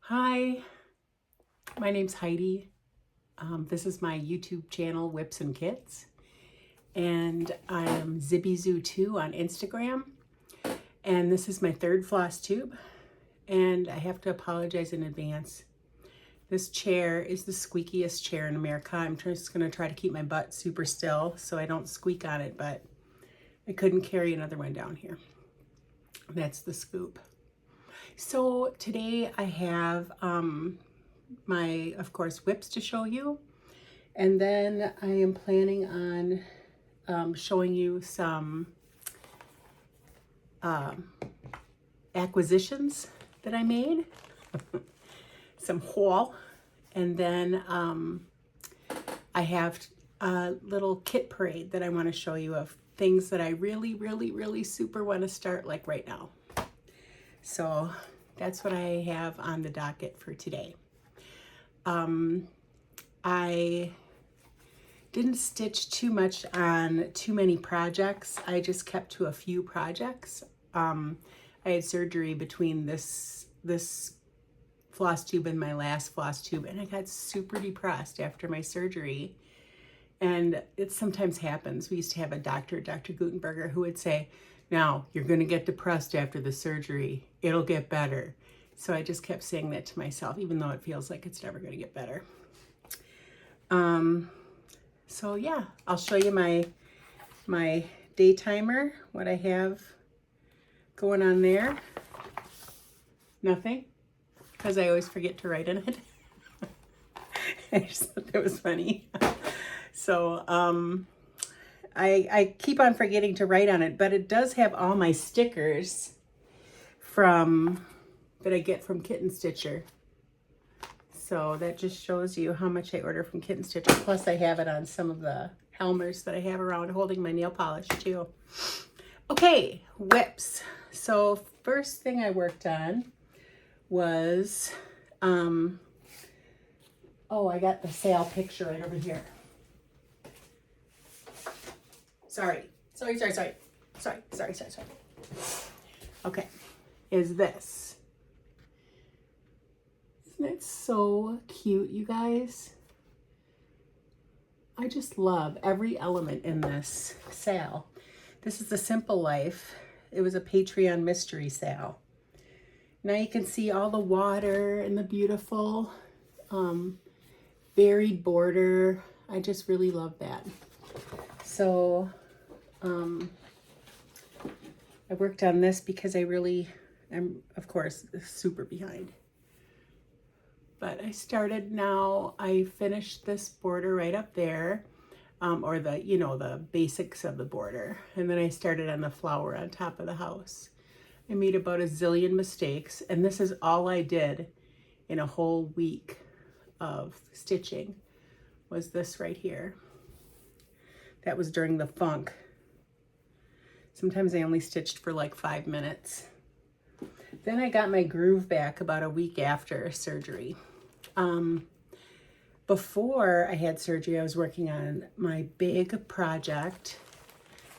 Hi, my name's Heidi. This is my YouTube channel, Whips and Kits, and I am ZibbyZoo2 on Instagram. And this is my third floss tube, and I have to apologize in advance. This chair is the squeakiest chair in America. I'm just going to try to keep my butt super still so I don't squeak on it, but I couldn't carry another one down here. That's the scoop. So today I have my, of course, whips to show you. And then I am planning on showing you some acquisitions that I made, some haul. And then I have a little kit parade that I want to show you of things that I really super want to start like right now. So that's what I have on the docket for today. I didn't stitch too much on too many projects. I just kept to a few projects. I had surgery between this floss tube and my last floss tube, and I got super depressed after my surgery. And it sometimes happens. We used to have a doctor, Dr. Gutenberger, who would say, "Now, you're going to get depressed after the surgery. It'll get better." So I just kept saying that to myself, even though it feels like it's never going to get better. So yeah, I'll show you my day timer, what I have going on there. Nothing, because I always forget to write in it. I just thought that was funny. So I keep on forgetting to write on it, but it does have all my stickers that I get from Kitten Stitcher. So that just shows you how much I order from Kitten Stitcher. Plus I have it on some of the helmers that I have around holding my nail polish too. Okay, whips. So first thing I worked on was, oh, I got the sale picture right over here. Sorry. Okay, is this. Isn't it so cute, you guys? I just love every element in this sale. This is the Simple Life. It was a Patreon mystery sale. Now you can see all the water and the beautiful varied border. I just really love that. So I worked on this because I'm, of course, super behind. But I started now, I finished this border right up there, or the basics of the border. And then I started on the flower on top of the house. I made about a zillion mistakes, and this is all I did in a whole week of stitching, was this right here. That was during the funk. Sometimes I only stitched for like 5 minutes. Then I got my groove back about a week after surgery. Before I had surgery, I was working on my big project.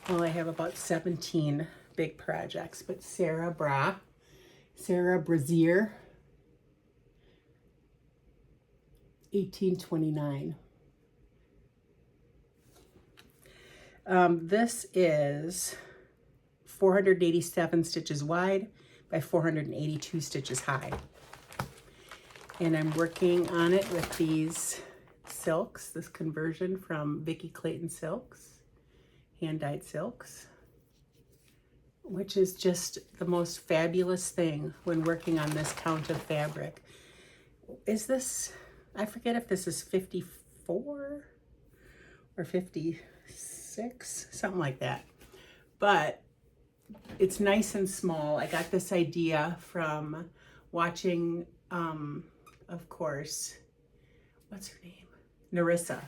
Well, I have about 17 big projects, but Sarah Brazier, 1829. This is 487 stitches wide by 482 stitches high. And I'm working on it with these silks, this conversion from Vicki Clayton Silks, hand-dyed silks, which is just the most fabulous thing when working on this count of fabric. Is this, I forget if this is 54 or 56, something like that. But it's nice and small. I got this idea from watching, of course, what's her name? Narissa.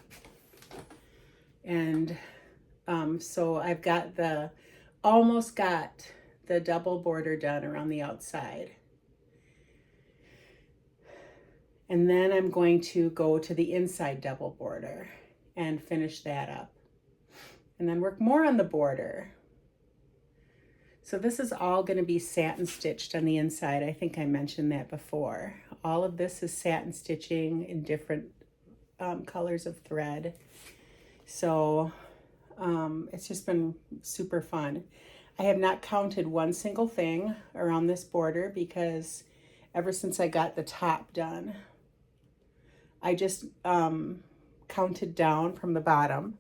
And so I've got almost got the double border done around the outside. And then I'm going to go to the inside double border and finish that up. And then work more on the border. So this is all going to be satin stitched on the inside. I think I mentioned that before. All of this is satin stitching in different colors of thread. So it's just been super fun. I have not counted one single thing around this border because ever since I got the top done, I just counted down from the bottom,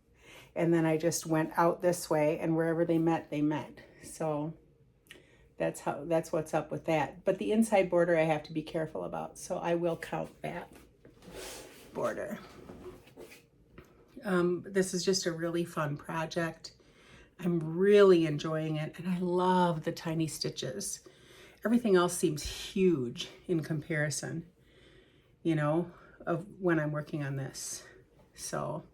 and then I just went out this way, and wherever they met, they met. So that's what's up with that. But the inside border I have to be careful about, so I will count that border. This is just a really fun project. I'm really enjoying it, and I love the tiny stitches. Everything else seems huge in comparison, you know, of when I'm working on this. So,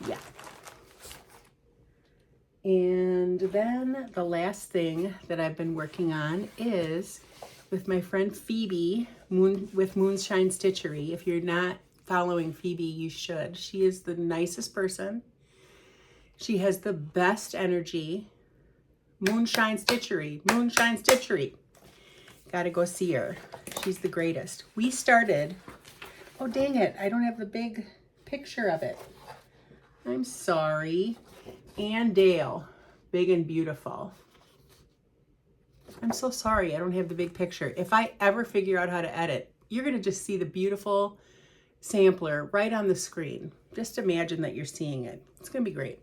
yeah. And then the last thing that I've been working on is with my friend Phoebe with Moonshine Stitchery. If you're not following Phoebe, you should. She is the nicest person. She has the best energy. Moonshine Stitchery, Moonshine Stitchery. Gotta go see her. She's the greatest. We started, oh dang it, I don't have the big picture of it. I'm sorry. Ann Dale, Big and Beautiful. I'm so sorry I don't have the big picture. If I ever figure out how to edit, you're gonna just see the beautiful sampler right on the screen. Just imagine that you're seeing it. It's gonna be great.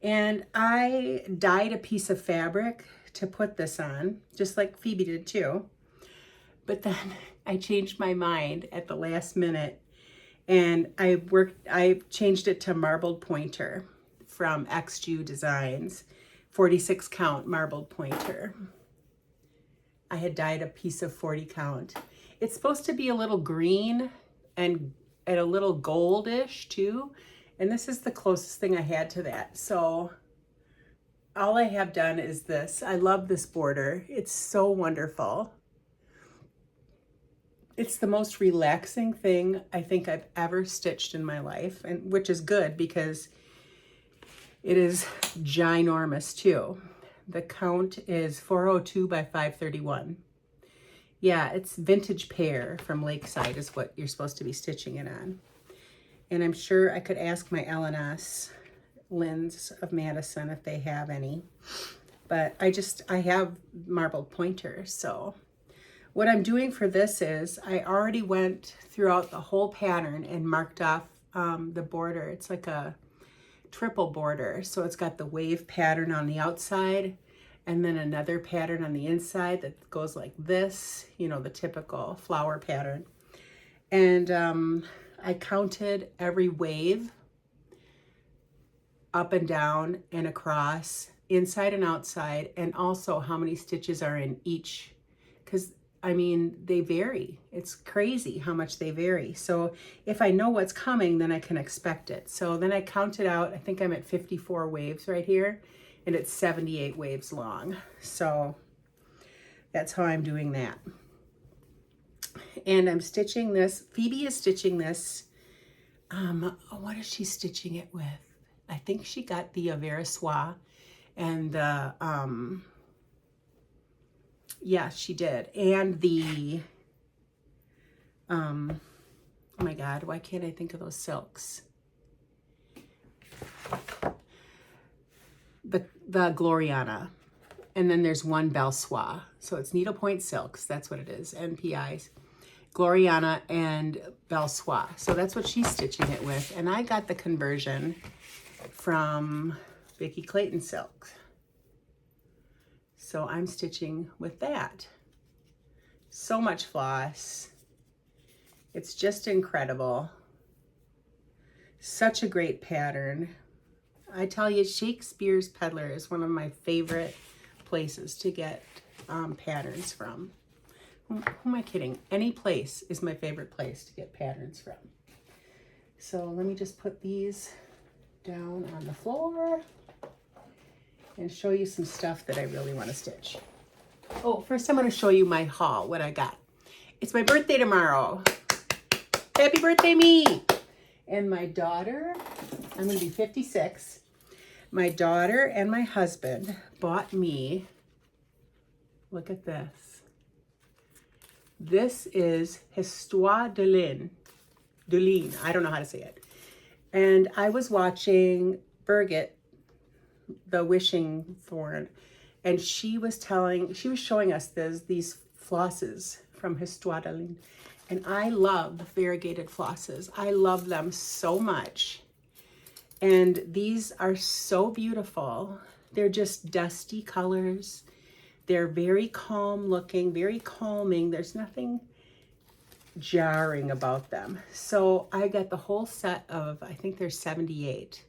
And I dyed a piece of fabric to put this on, just like Phoebe did too. But then I changed my mind at the last minute, and I changed it to marbled pointer from XJU Designs, 46 count marbled pointer. I had dyed a piece of 40 count. It's supposed to be a little green and a little goldish too. And this is the closest thing I had to that. So all I have done is this. I love this border. It's so wonderful. It's the most relaxing thing I think I've ever stitched in my life, and which is good because it is ginormous too. The count is 402 by 531. Yeah, it's vintage pear from Lakeside is what you're supposed to be stitching it on. And I'm sure I could ask my L&S Linds of Madison if they have any. But I have marbled pointers. So what I'm doing for this is I already went throughout the whole pattern and marked off the border. It's like a triple border. So it's got the wave pattern on the outside and then another pattern on the inside that goes like this, you know, the typical flower pattern. And I counted every wave up and down and across, inside and outside, and also how many stitches are in each, because I mean, they vary. It's crazy how much they vary. So if I know what's coming, then I can expect it. So then I counted out, I think I'm at 54 waves right here, and it's 78 waves long. So that's how I'm doing that. And I'm stitching this. Phoebe is stitching this. What is she stitching it with? I think she got the Vera Soie and the, yeah, she did. And the, oh my God, why can't I think of those silks? The Gloriana. And then there's one Belle Soie. So it's needlepoint silks. That's what it is. NPIs. Gloriana and Belle Soie. So that's what she's stitching it with. And I got the conversion from Vicki Clayton Silk. So I'm stitching with that. So much floss. It's just incredible. Such a great pattern. I tell you, Shakespeare's Peddler is one of my favorite places to get patterns from. Who am I kidding? Any place is my favorite place to get patterns from. So let me just put these down on the floor and show you some stuff that I really want to stitch. Oh, first I'm going to show you my haul, what I got. It's my birthday tomorrow. Happy birthday, me! And my daughter, I'm going to be 56. my daughter and my husband bought me, look at this. This is Histoire de Lin. I don't know how to say it. And I was watching Birgit, the wishing thorn, and she was showing us these flosses from Histoire de Lin. And I love the variegated flosses. I love them so much. And these are so beautiful. They're just dusty colors. They're very calm looking, very calming. There's nothing jarring about them. So I got the whole set of, I think there's 78,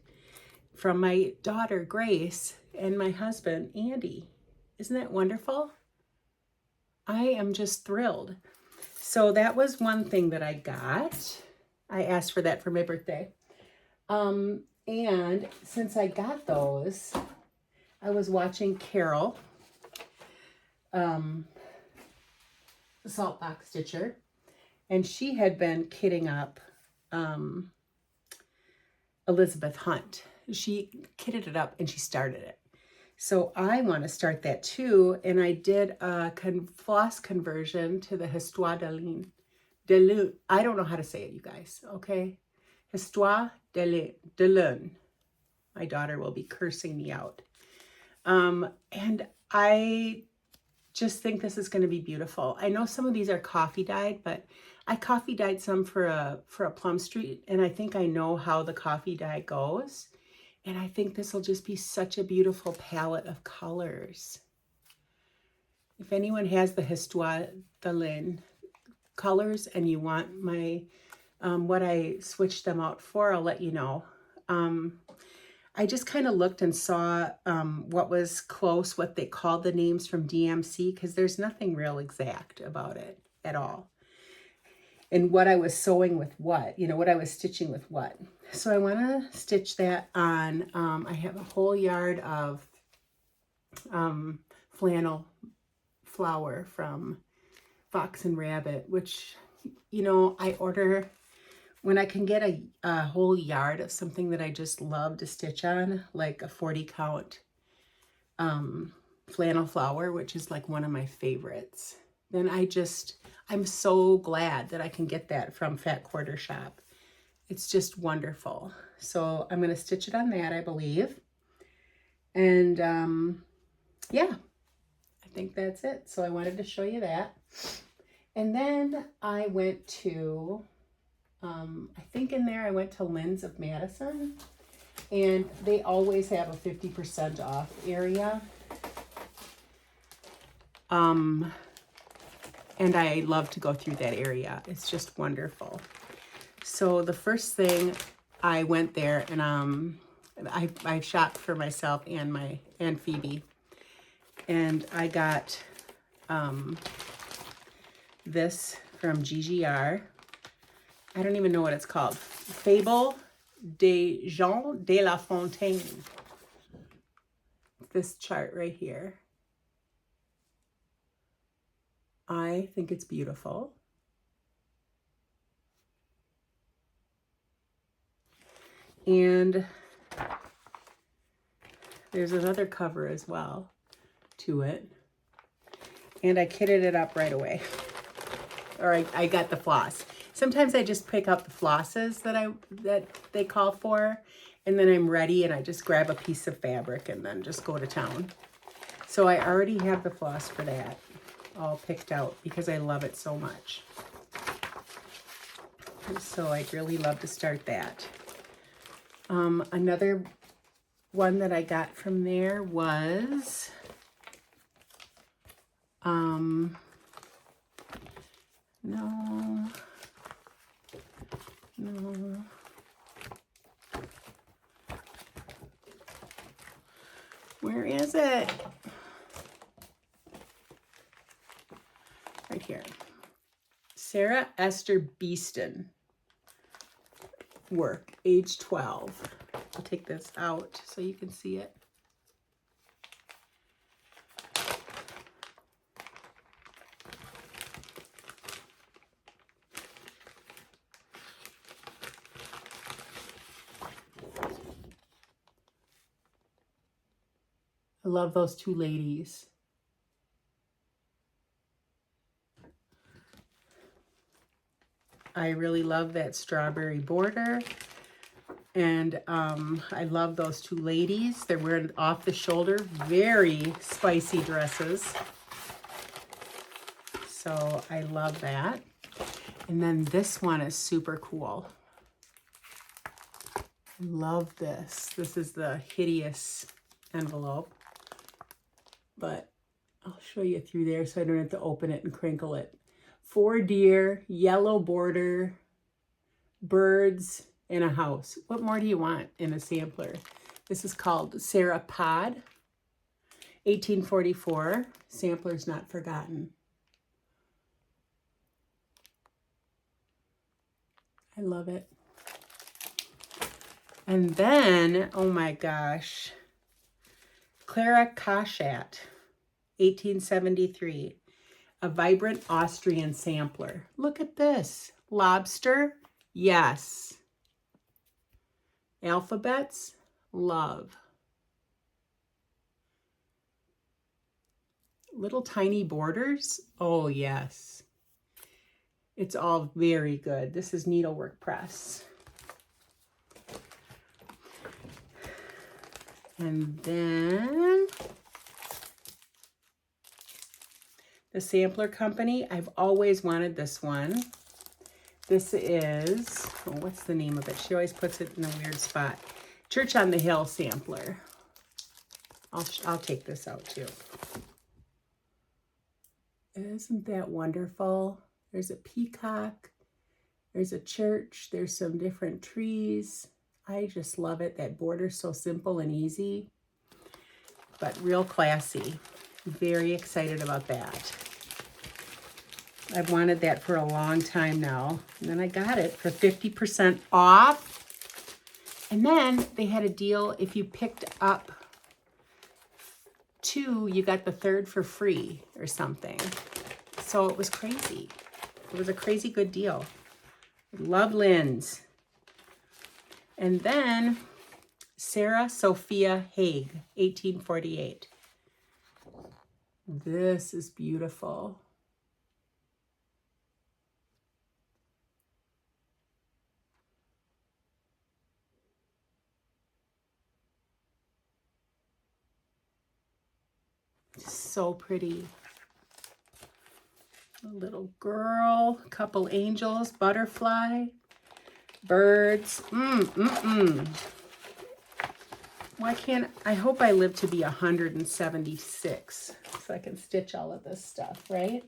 from my daughter Grace and my husband Andy. Isn't that wonderful? I am just thrilled. So that was one thing that I got. I asked for that for my birthday. And since I got those, I was watching Carol, the salt box stitcher, and she had been kitting up Elizabeth Hunt. She kitted it up and she started it. So I want to start that too. And I did a floss conversion to the Histoire de Lin. I don't know how to say it, you guys, okay? Histoire de Lin. My daughter will be cursing me out. And I just think this is going to be beautiful. I know some of these are coffee dyed, but I coffee dyed some for a Plum Street, and I think I know how the coffee dye goes. And I think this will just be such a beautiful palette of colors. If anyone has the Histoire de Lin colors and you want my what I switched them out for, I'll let you know. I just kind of looked and saw what was close, what they called the names from DMC, because there's nothing real exact about it at all. And what I was sewing with what, what I was stitching with what. So I want to stitch that on, I have a whole yard of flannel flower from Fox and Rabbit, which, I order when I can get a whole yard of something that I just love to stitch on, like a 40 count flannel flower, which is like one of my favorites. Then I'm so glad that I can get that from Fat Quarter Shop. It's just wonderful. So I'm going to stitch it on that, I believe. And yeah, I think that's it. So I wanted to show you that. And then I went to, I think in there I went to Lynn's of Madison. And they always have a 50% off area. And I love to go through that area. It's just wonderful. So the first thing, I went there and I shopped for myself and Phoebe. And I got this from GGR. I don't even know what it's called. Fable de Jean de La Fontaine. This chart right here. I think it's beautiful. And there's another cover as well to it. And I kitted it up right away. Or I got the floss. Sometimes I just pick up the flosses that they call for, and then I'm ready and I just grab a piece of fabric and then just go to town. So I already have the floss for that all picked out because I love it so much. So I'd really love to start that. Another one that I got from there was no. Where is it? Right here. Sarah Esther Beeston work, age 12. I'll take this out so you can see it. I love those two ladies. I really love that strawberry border. And I love those two ladies. They're wearing off the shoulder, very spicy dresses. So I love that. And then this one is super cool. Love this. This is the hideous envelope. But I'll show you through there so I don't have to open it and crinkle it. 4 deer, yellow border, birds, and a house. What more do you want in a sampler? This is called Sarah Pod, 1844. Sampler's not forgotten. I love it. And then, oh my gosh, Clara Kaschat, 1873. A vibrant Austrian sampler. Look at this. Lobster, yes. Alphabets, love. Little tiny borders, oh yes. It's all very good. This is Needlework Press. And then the Sampler Company. I've always wanted this one. This is, oh, what's the name of it? She always puts it in a weird spot. Church on the Hill sampler. I'll take this out too. Isn't that wonderful? There's a peacock. There's a church. There's some different trees. I just love it. That border's so simple and easy, but real classy. Very excited about that. I've wanted that for a long time now. And then I got it for 50% off. And then they had a deal. If you picked up 2, you got the 3rd for free or something. So it was crazy. It was a crazy good deal. Love Lynn's. And then Sarah Sophia Haig, 1848. This is beautiful. So pretty. A little girl, a couple angels, butterfly, birds. Why can't, I hope I live to be 176 so I can stitch all of this stuff, right?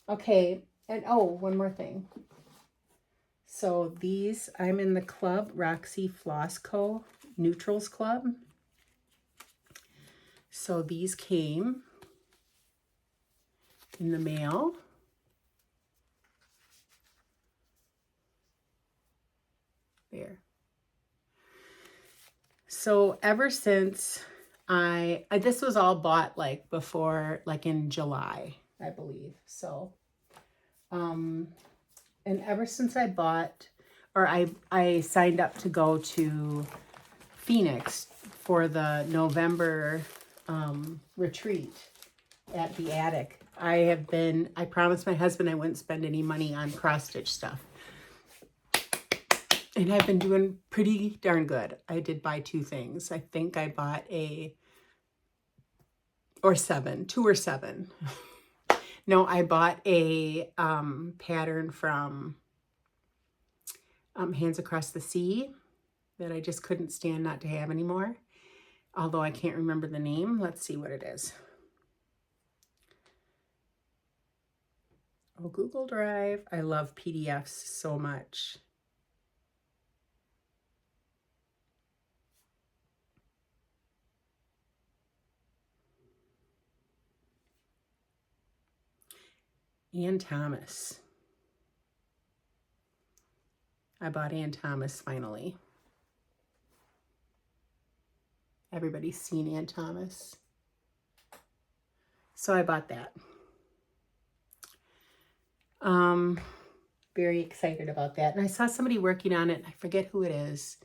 Okay, and oh, one more thing. So these, I'm in the club, Roxy Floss Co. Neutrals Club. So these came in the mail. There. So ever since this was all bought like before, like in July, I believe. So, and ever since I bought, or I signed up to go to Phoenix for the November retreat at the attic. I promised my husband I wouldn't spend any money on cross-stitch stuff. And I've been doing pretty darn good. I did buy 2 things. I think I bought 2 or 7. No, I bought a pattern from Hands Across the Sea that I just couldn't stand not to have anymore. Although I can't remember the name. Let's see what it is. Oh, Google Drive. I love PDFs so much. Ann Thomas. I bought Ann Thomas finally. Everybody's seen Ann Thomas. So I bought that. Very excited about that. And I saw somebody working on it. I forget who it is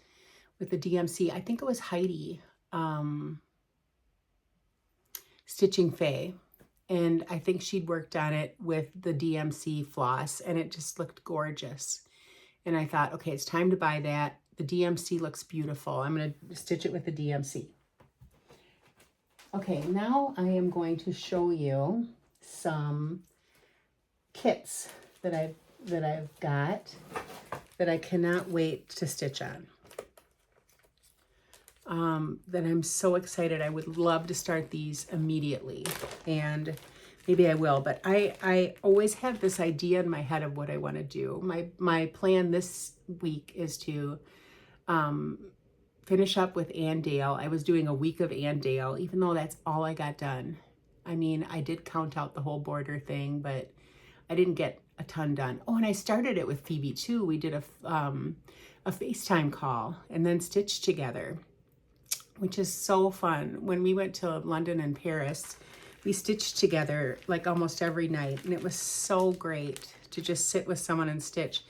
with the DMC. I think it was Heidi. Stitching Faye. And I think she'd worked on it with the DMC floss, and it just looked gorgeous. And I thought, okay, it's time to buy that. The DMC looks beautiful. I'm going to stitch it with the DMC. Okay, now I am going to show you some kits that I've got that I cannot wait to stitch on. That I'm so excited. I would love to start these immediately, and maybe I will, but I always have this idea in my head of what I want to do. My plan this week is to finish up with Andale. I was doing a week of Andale, even though that's all I got done. I mean, I did count out the whole border thing, but I didn't get a ton done. Oh, and I started it with Phoebe too. We did a FaceTime call and then stitched together, which is so fun. When we went to London and Paris, we stitched together like almost every night, and it was so great to just sit with someone and stitch.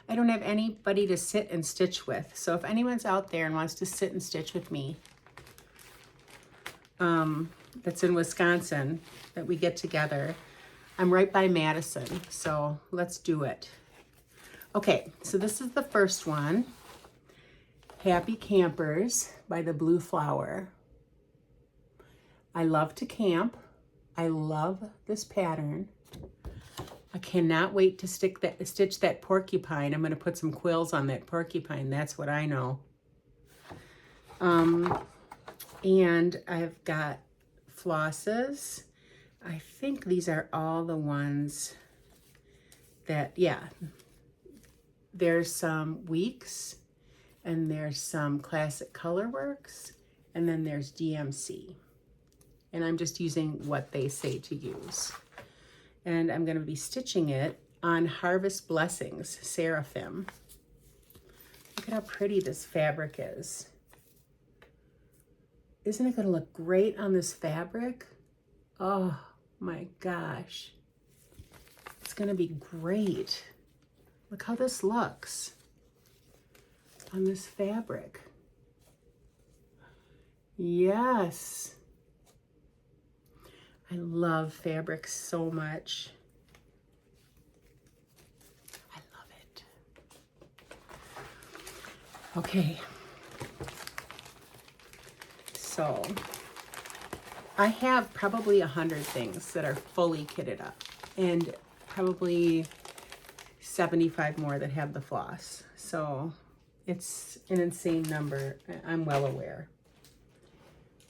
I don't have anybody to sit and stitch with, so if anyone's out there and wants to sit and stitch with me, that's in Wisconsin, that we get together, I'm right by Madison, so let's do it. Okay, so this is the first one. Happy Campers by the Blue Flower. I love to camp. I love this pattern. I cannot wait to stitch that porcupine. I'm going to put some quills on that porcupine. That's what I know. And I've got flosses. I think these are all the ones that, yeah. There's some Weeks, and there's some Classic Colorworks, and then there's DMC. And I'm just using what they say to use. And I'm going to be stitching it on Harvest Blessings Seraphim. Look at how pretty this fabric is. Isn't it going to look great on this fabric? Oh my gosh. It's going to be great. Look how this looks on this fabric. Yes. I love fabric so much. I love it. Okay. So I have probably 100 things that are fully kitted up, and probably 75 more that have the floss. So it's an insane number. I'm well aware.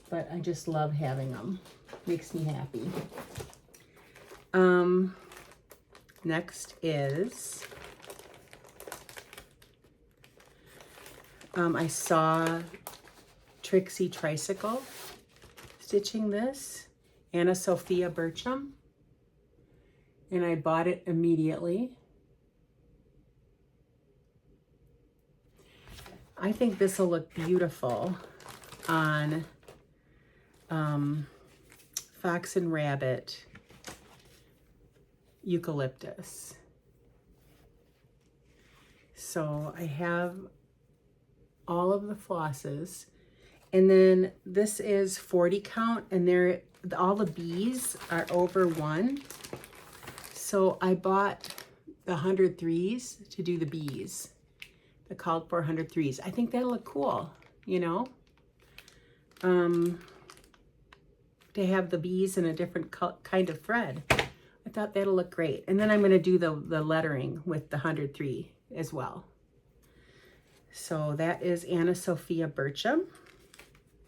But I just love having them. Makes me happy. Next is, I saw Trixie Tricycle stitching this, Anna Sophia Burcham, and I bought it immediately. I think this will look beautiful on Fox and Rabbit Eucalyptus. So I have all of the flosses, and then this is 40 count, and all the bees are over 1. So I bought the 100 threes to do the bees. The called for 100 threes. I think that'll look cool, you know? To have the bees in a different kind of thread. I thought that'll look great. And then I'm going to do the lettering with the 103 as well. So that is Anna Sophia Burcham.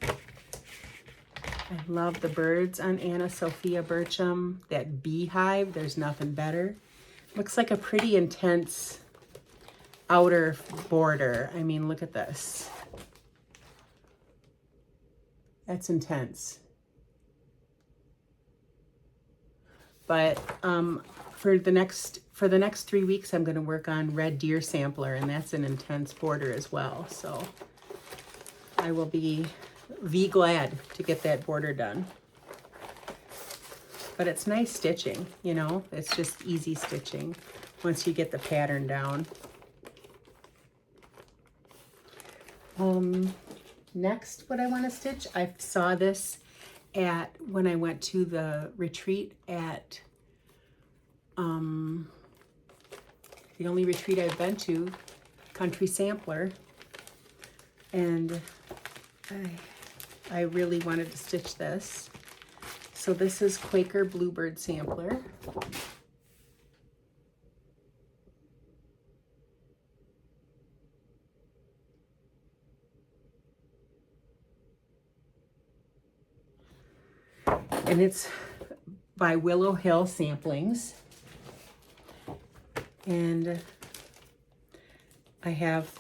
I love the birds on Anna Sophia Burcham. That beehive, there's nothing better. Looks like a pretty intense outer border. I mean, look at this. That's intense. But for the next 3 weeks, I'm going to work on Red Deer Sampler, and that's an intense border as well. So I will be glad to get that border done. But it's nice stitching, you know. It's just easy stitching once you get the pattern down. Next, what I want to stitch, I saw this at when I went to the retreat at the only retreat I've been to, Country Sampler, and I really wanted to stitch this. So this is Quaker Bluebird Sampler. And it's by Willow Hill Samplings. And I have,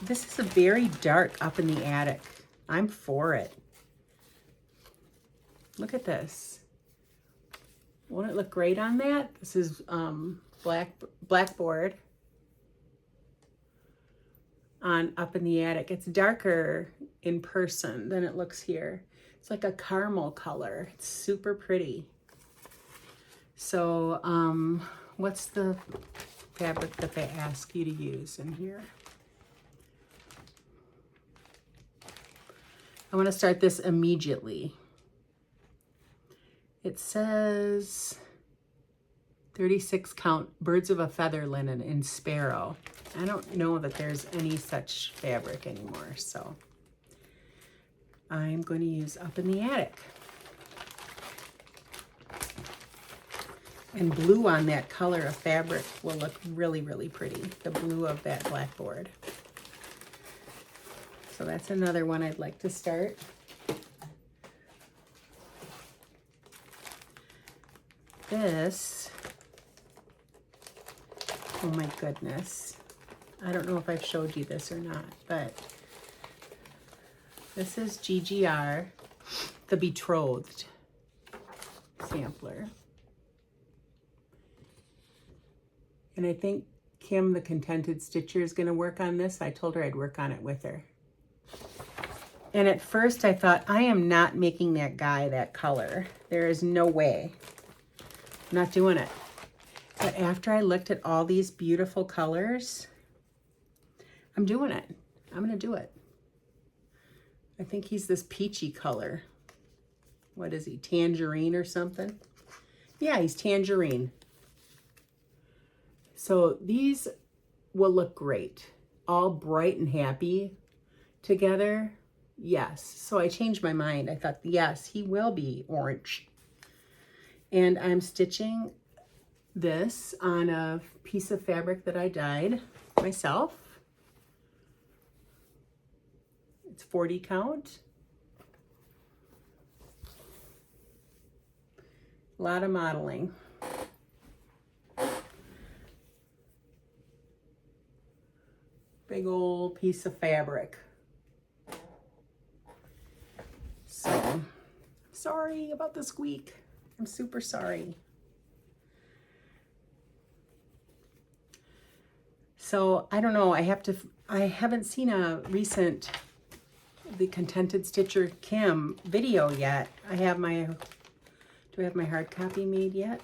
this is a very dark Up in the Attic. I'm for it. Look at this. Won't it look great on that? This is blackboard on Up in the Attic. It's darker in person than it looks here. It's like a caramel color. It's super pretty. So, what's the fabric that they ask you to use in here? I want to start this immediately. It says 36 count birds of a feather linen in Sparrow. I don't know that there's any such fabric anymore, so I'm going to use Up in the Attic. And blue on that color of fabric will look really, really pretty. The blue of that blackboard. So that's another one I'd like to start. This, oh my goodness. I don't know if I've showed you this or not, but this is GGR, the Betrothed sampler. And I think Kim, the Contented Stitcher, is going to work on this. I told her I'd work on it with her. And at first I thought, I am not making that guy that color. There is no way. I'm not doing it. But after I looked at all these beautiful colors, I'm doing it. I'm going to do it. I think he's this peachy color. What is he, tangerine or something? Yeah, he's tangerine. So these will look great. All bright and happy together. Yes. So I changed my mind. I thought, yes, he will be orange. And I'm stitching this on a piece of fabric that I dyed myself. It's 40 count. A lot of modeling. Big old piece of fabric. So, sorry about the squeak. I'm super sorry. So, I don't know, I haven't seen a recent The Contented Stitcher Kim video yet. Do I have my hard copy made yet?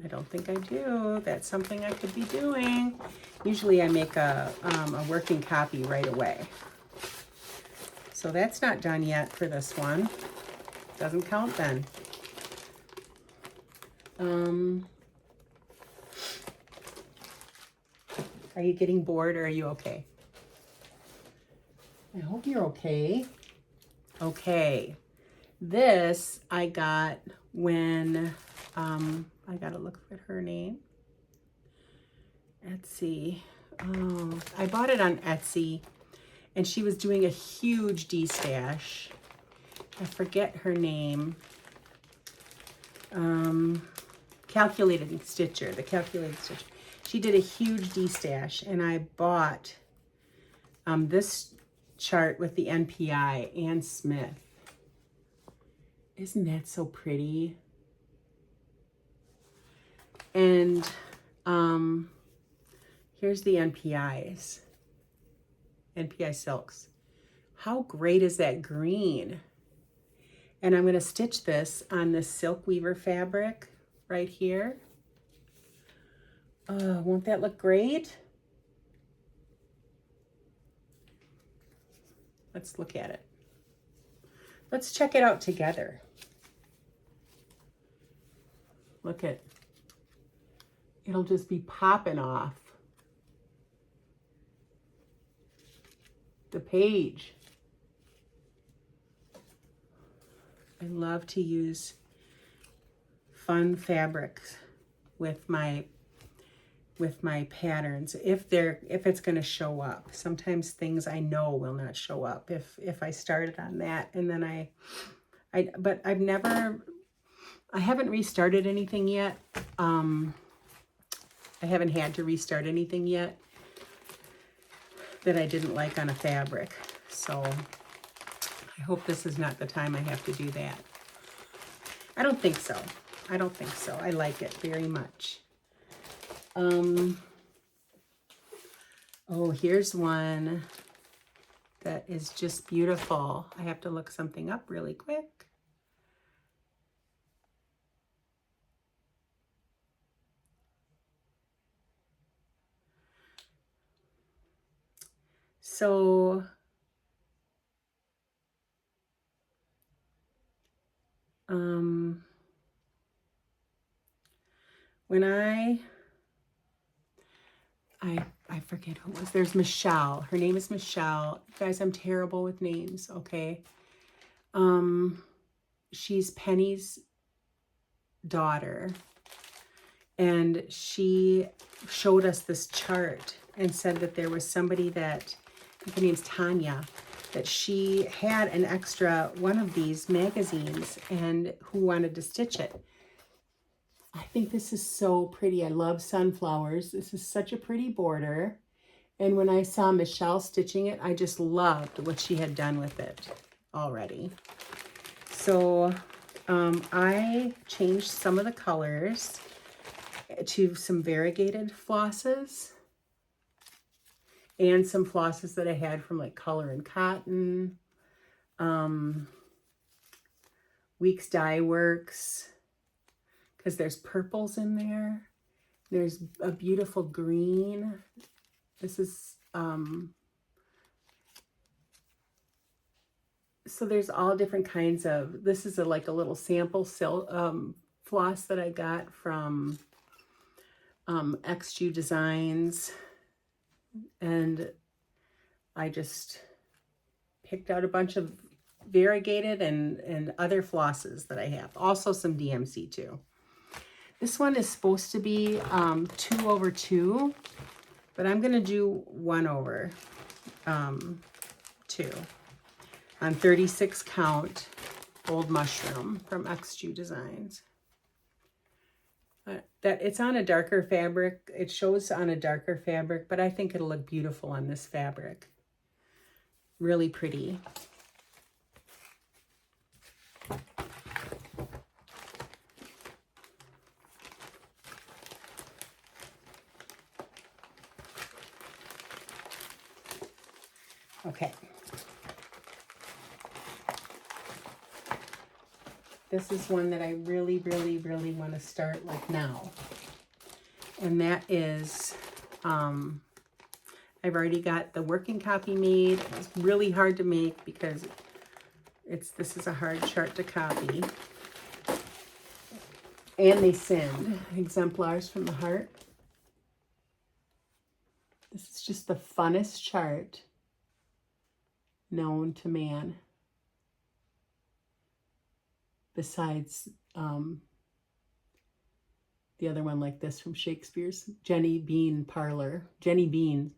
I don't think I do. That's something I could be doing. Usually I make a working copy right away. So that's not done yet for this one. Doesn't count then. Are you getting bored or are you okay? I hope you're okay. Okay. This I got when, I gotta look at her name. Etsy. Oh, I bought it on Etsy and she was doing a huge D-stash. I forget her name. Calculated Stitcher, the Calculated Stitcher. She did a huge D-stash and I bought this chart with the NPI and Smith. Isn't that so pretty? And here's the NPIs. NPI silks. How great is that green? And I'm going to stitch this on this silk weaver fabric right here. Oh, won't that look great? Let's look at it. Let's check it out together. Look at, it'll just be popping off the page. I love to use fun fabrics with my patterns if it's going to show up. Sometimes things I know will not show up if I started on that, and then but I haven't restarted anything yet. I haven't had to restart anything yet that I didn't like on a fabric. So I hope this is not the time I have to do that. I don't think so. I don't think so. I like it very much. Oh, here's one that is just beautiful. I have to look something up really quick. So when I forget who it was. There's Michelle. Her name is Michelle. You guys, I'm terrible with names, okay? She's Penny's daughter. And she showed us this chart and said that there was somebody that, I think her name's Tanya, that she had an extra one of these magazines and who wanted to stitch it. I think this is so pretty. I love sunflowers. This is such a pretty border. And when I saw Michelle stitching it, I just loved what she had done with it already. So I changed some of the colors to some variegated flosses and some flosses that I had from like Color and Cotton, Weeks Dye Works, because there's purples in there. There's a beautiful green. This is, so there's all different kinds of, this is like a little sample floss that I got from XU Designs. And I just picked out a bunch of variegated and other flosses that I have. Also some DMC too. This one is supposed to be 2/2, but I'm going to do 1/2 on 36 count Old Mushroom from XU Designs. That it's on a darker fabric. It shows on a darker fabric, but I think it'll look beautiful on this fabric. Really pretty. Okay. This is one that I really, really, really want to start like now. And that is, I've already got the working copy made. It's really hard to make because this is a hard chart to copy. And they send exemplars from the heart. This is just the funnest chart known to man. Besides the other one like this from Shakespeare's, Jenny Bean Parlor. Jenny Bean.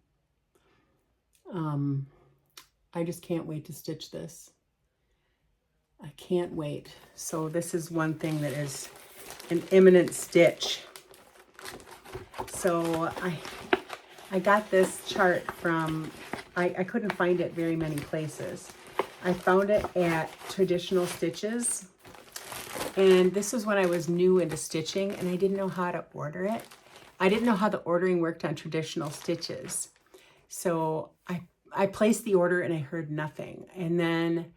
I just can't wait to stitch this. I can't wait. So this is one thing that is an imminent stitch. So I got this chart from, I couldn't find it very many places. I found it at Traditional Stitches. And this was when I was new into stitching and I didn't know how to order it. I didn't know how the ordering worked on Traditional Stitches. So I placed the order and I heard nothing. And then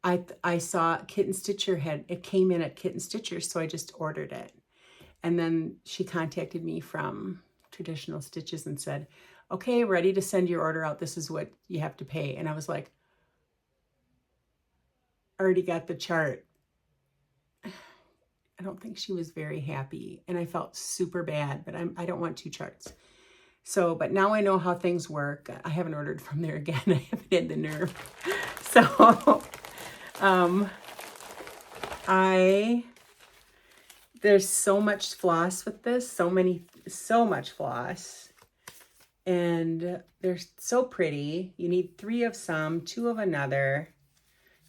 I saw Kitten Stitcher it came in at Kitten Stitcher, so I just ordered it. And then she contacted me from Traditional Stitches and said, okay, ready to send your order out. This is what you have to pay. And I was like, already got the chart. I don't think she was very happy, and I felt super bad, but I don't want 2 charts. So, but now I know how things work. I haven't ordered from there again. I haven't had the nerve. So, there's so much floss with this, so much floss. And they're so pretty. You need 3 of some, 2 of another,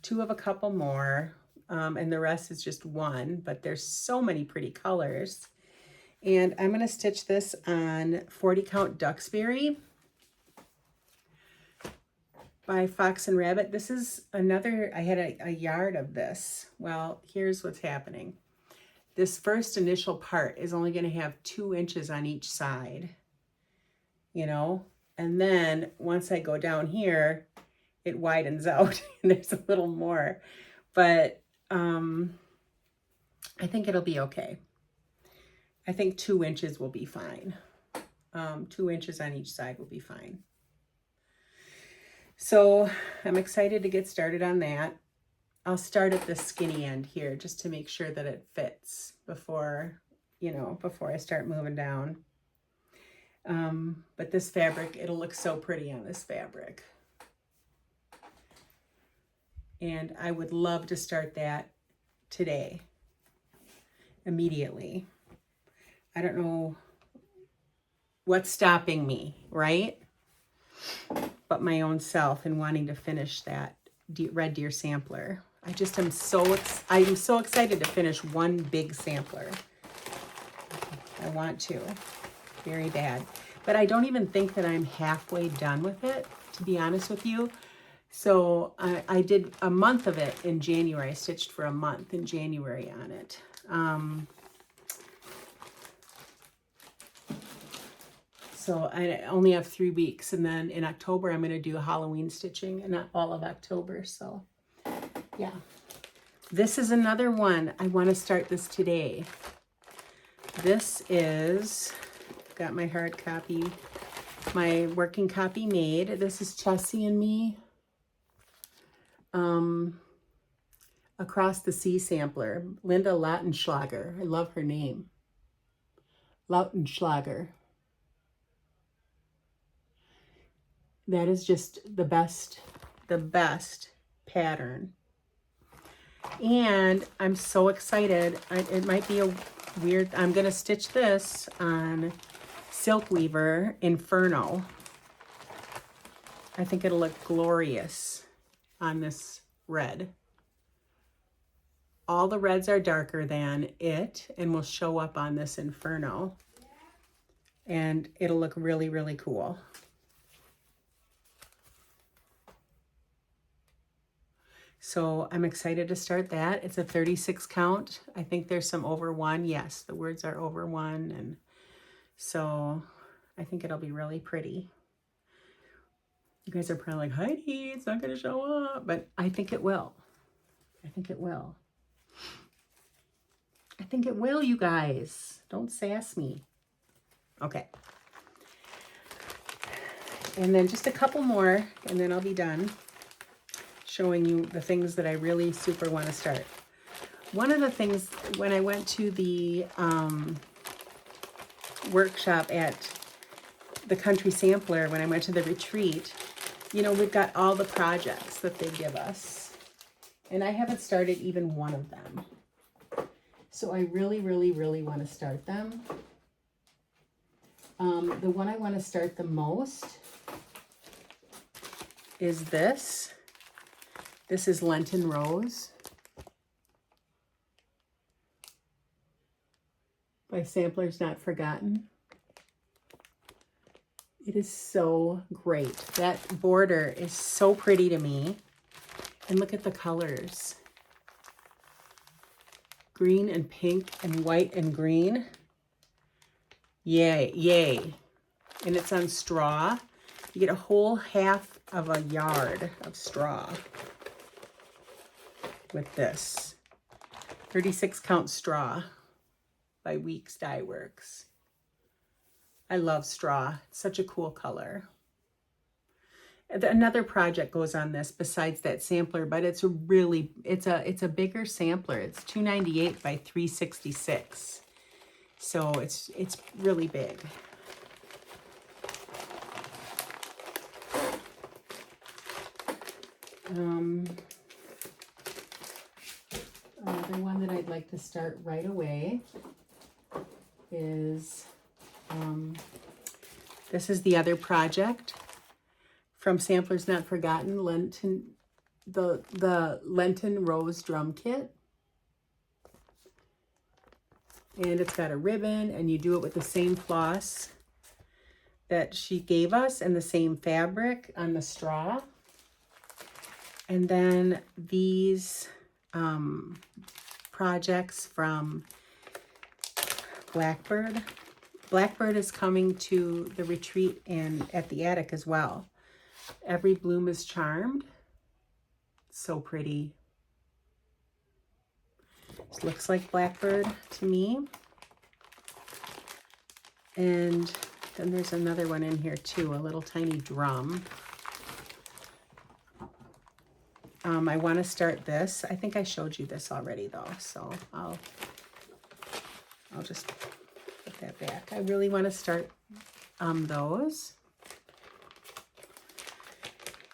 2 of a couple more, and the rest is just 1, but there's so many pretty colors. And I'm going to stitch this on 40 Count Duxbury by Fox and Rabbit. This is another, I had a yard of this. Well, here's what's happening. This first initial part is only going to have 2 inches on each side, you know, and then once I go down here, it widens out and there's a little more, but I think it'll be okay. I think 2 inches will be fine. 2 inches on each side will be fine. So I'm excited to get started on that. I'll start at the skinny end here just to make sure that it fits before, you know, before I start moving down. But this fabric, it'll look so pretty on this fabric. And I would love to start that today, immediately. I don't know what's stopping me, right? But my own self and wanting to finish that Red Deer sampler. I'm so excited to finish one big sampler. I want to, very bad. But I don't even think that I'm halfway done with it, to be honest with you. So I did a month of it in January. I stitched for a month in January on it. So I only have 3 weeks, and then in October I'm going to do Halloween stitching, and not all of October. So yeah, this is another one. I want to start this today. This is, got my hard copy, my working copy made. This is Chessie and Me. Across the Sea sampler, Linda Lautenschlager. I love her name. Lautenschlager. That is just the best pattern. And I'm so excited. It might be a weird, I'm going to stitch this on Silk Weaver Inferno. I think it'll look glorious on this red. All the reds are darker than it and will show up on this Inferno. And it'll look really, really cool. So I'm excited to start that. It's a 36 count. I think there's some over 1. Yes, the words are over 1. And so I think it'll be really pretty. You guys are probably like, Heidi, it's not going to show up. But I think it will. I think it will. I think it will, you guys. Don't sass me. Okay. And then just a couple more, and then I'll be done showing you the things that I really super want to start. One of the things, when I went to the workshop at the Country Sampler, when I went to the retreat, you know, we've got all the projects that they give us. And I haven't started even one of them. So I really, really, really want to start them. The one I want to start the most is this. This is Lenten Rose by Samplers Not Forgotten. It is so great. That border is so pretty to me. And look at the colors. Green and pink and white and green. Yay, yay. And it's on straw. You get a whole half of a yard of straw with this. 36 count straw by Weeks Dye Works. I love straw. It's such a cool color. Another project goes on this besides that sampler, but it's a bigger sampler. It's 298 by 366. So it's really big. Another one that I'd like to start right away is, this is the other project from Samplers Not Forgotten, Lenten, the Lenten Rose Drum Kit. And it's got a ribbon, and you do it with the same floss that she gave us and the same fabric on the straw. And then these projects from Blackbird. Blackbird is coming to the retreat and at the attic as well. Every Bloom is Charmed. So pretty. This looks like Blackbird to me. And then there's another one in here too, a little tiny drum. I want to start this. I think I showed you this already though, so I'll just put that back. I really want to start those.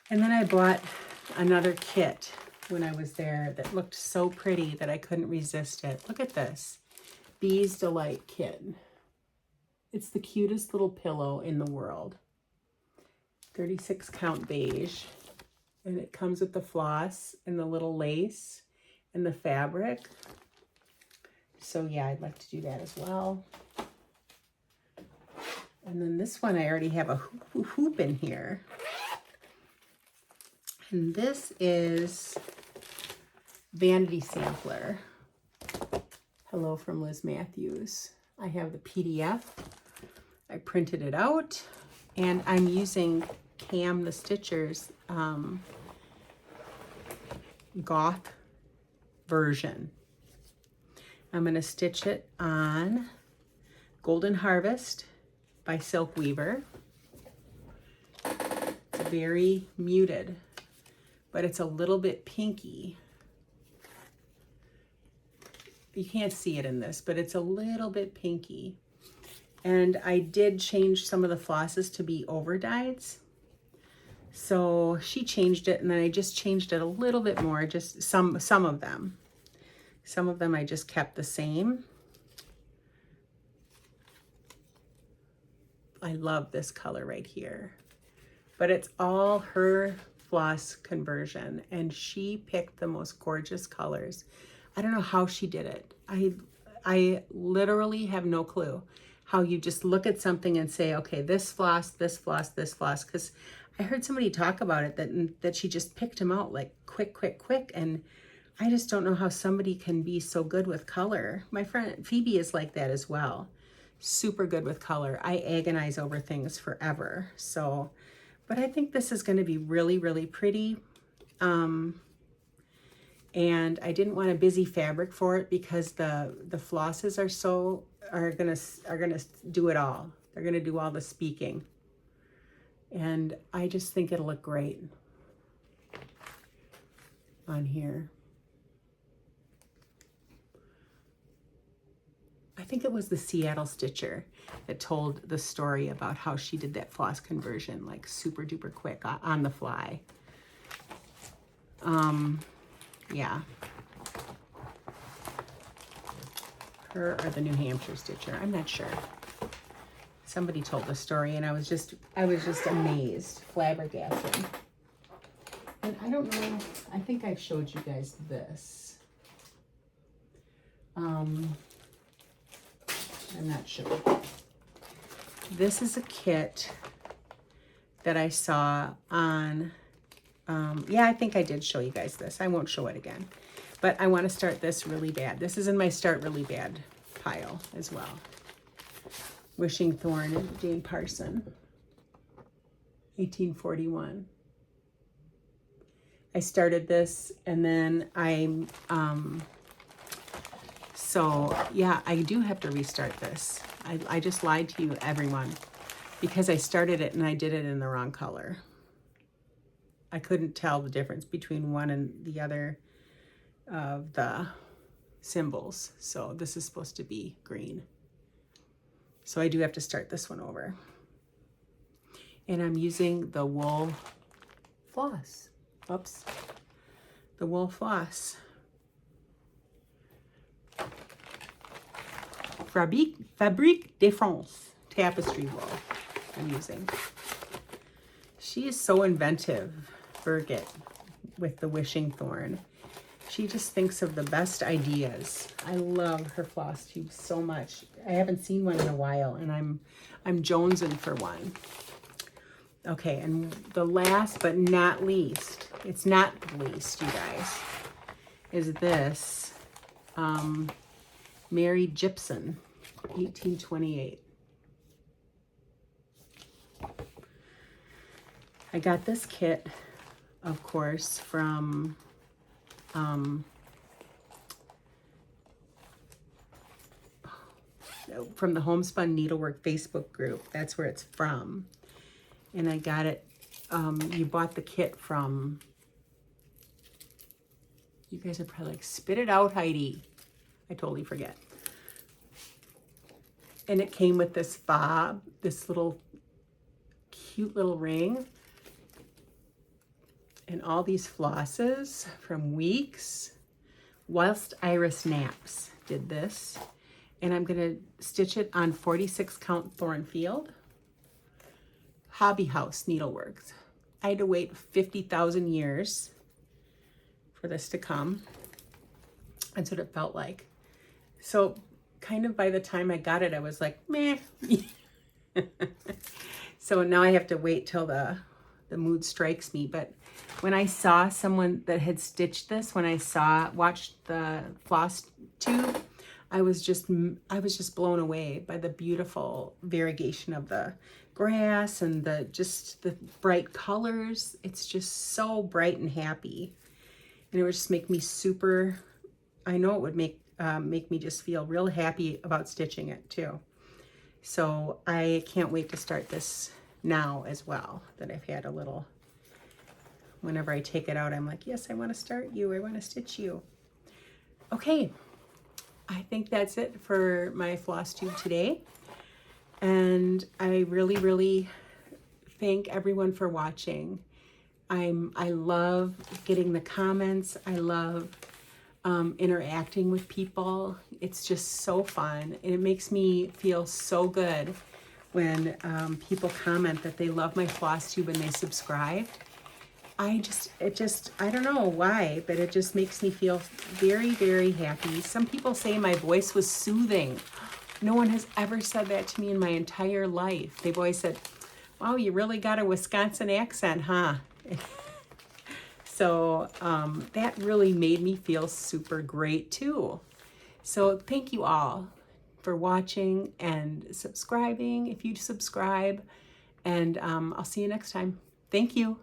And then I bought another kit when I was there that looked so pretty that I couldn't resist it. Look at this. Bee's Delight kit. It's the cutest little pillow in the world. 36 count beige. And it comes with the floss and the little lace and the fabric. So yeah, I'd like to do that as well. And then this one, I already have a hoop in here. And this is Vanity Sampler. Hello from Liz Matthews. I have the PDF. I printed it out, and I'm using Cam the Stitcher's Goth version. I'm going to stitch it on Golden Harvest by Silk Weaver. It's very muted, but it's a little bit pinky. You can't see it in this, but it's a little bit pinky. And I did change some of the flosses to be overdyes. So she changed it, and then I just changed it a little bit more, just some of them. Some of them I just kept the same. I love this color right here. But it's all her floss conversion, and she picked the most gorgeous colors. I don't know how she did it. I literally have no clue how you just look at something and say, okay, this floss, this floss, this floss, because I heard somebody talk about it that she just picked them out like quick, and I just don't know how somebody can be so good with color. My friend Phoebe is like that as well. Super good with color. I agonize over things forever. So, but I think this is going to be really, really pretty. And I didn't want a busy fabric for it because the flosses are gonna do it all. They're gonna do all the speaking. And I just think it'll look great on here. I think it was the Seattle Stitcher that told the story about how she did that floss conversion like super duper quick on the fly. Yeah. Her or the New Hampshire Stitcher, I'm not sure. Somebody told the story, and I was just amazed, flabbergasted. And I don't know, I think I've showed you guys this. I'm not sure. This is a kit that I saw on, yeah, I think I did show you guys this. I won't show it again, but I want to start this really bad. This is in my start really bad pile as well. Wishing Thorn and Jane Parson, 1841. I started this, and then so yeah, I do have to restart this. I just lied to you, everyone, because I started it and I did it in the wrong color. I couldn't tell the difference between one and the other of the symbols. So this is supposed to be green. So I do have to start this one over. And I'm using the wool floss. Oops. The wool floss. Fabrique de France tapestry wool I'm using. She is so inventive, Birgit, with the wishing thorn. She just thinks of the best ideas. I love her floss tube so much. I haven't seen one in a while, and I'm jonesing for one. Okay, and the last but not least, it's not the least, you guys, is this Mary Gibson, 1828. I got this kit, of course, from the Homespun Needlework Facebook group. That's where it's from. And I got it, you bought the kit from, you guys are probably like, spit it out, Heidi. I totally forget. And it came with this fob, this little cute little ring, and all these flosses from Weeks. Whilst Iris Naps did this. And I'm gonna stitch it on 46 count Thornfield. Hobby House Needleworks. I had to wait 50,000 years for this to come. That's what it felt like. So kind of by the time I got it, I was like, meh. So now I have to wait till the mood strikes me. But when I saw someone that had stitched this, when I watched the Flosstube, I was just blown away by the beautiful variegation of the grass and the bright colors. It's just so bright and happy, and it would just make me super. I know it would make me just feel real happy about stitching it too. So I can't wait to start this now as well. That I've had a little. Whenever I take it out, I'm like, yes, I want to start you. I want to stitch you. Okay. I think that's it for my Flosstube today. And I really, really thank everyone for watching. I love getting the comments. I love interacting with people. It's just so fun. And it makes me feel so good when people comment that they love my Flosstube and they subscribed. I don't know why, but it just makes me feel very, very happy. Some people say my voice was soothing. No one has ever said that to me in my entire life. They've always said, wow, you really got a Wisconsin accent, huh? So that really made me feel super great too. So thank you all for watching and subscribing if you subscribe. And I'll see you next time. Thank you.